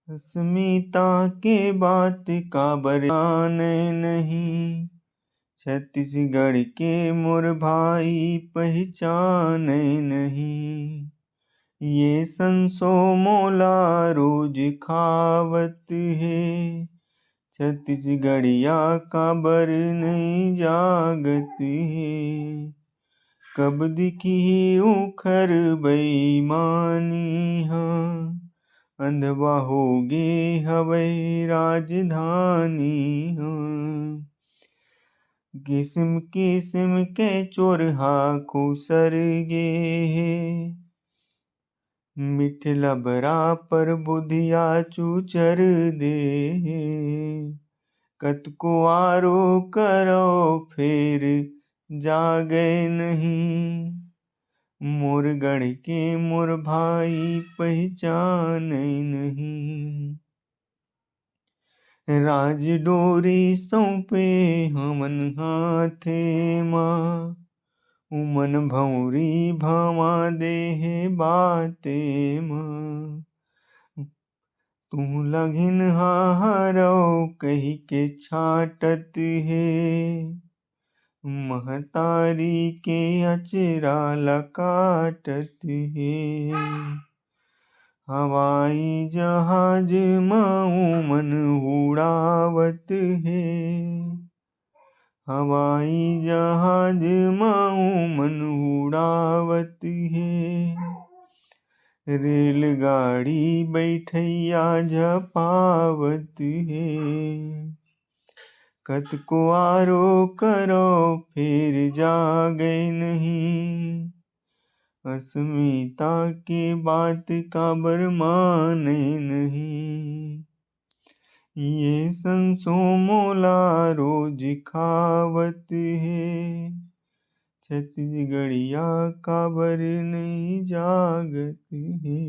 अस्मिता के बात का बरयान नहीं, छत्तीसगढ़ के मोर भाई पहचान नहीं। ये संसो मोला रोज खावत है, छत्तीसगढ़िया काबर नहीं जागत है। कब दिखी उखर बेईमानी हाँ, अंधवा होगे हवै राजधानी हाँ। किस्म किस्म के चोरहा खुसर गे हे, मिठला बरा पर बुधिया चूचर दे। कतको आरो करो फेर जागे नहीं, मोर गढ़ के मोर भाई पहचान नहीं। राज डोरी सौंपे हमन हाथे माँ, उमन भौरी भवा देहे बाते माँ। तू लघिन हारौ कही के छाटत हे, महतारी के अचरा ल काटत हे। हवाई जहाज म मन उड़ावत हे, हवाई जहाज म मन उड़ावत हे। रेलगाड़ी बैठैया झपावत हे, कतको आरो करो फिर जागे नहीं। अस्मिता के बात काबर माने नहीं, ये संसो मोला रोज खावत है, छत्तीसगढ़िया काबर नहीं जागत है।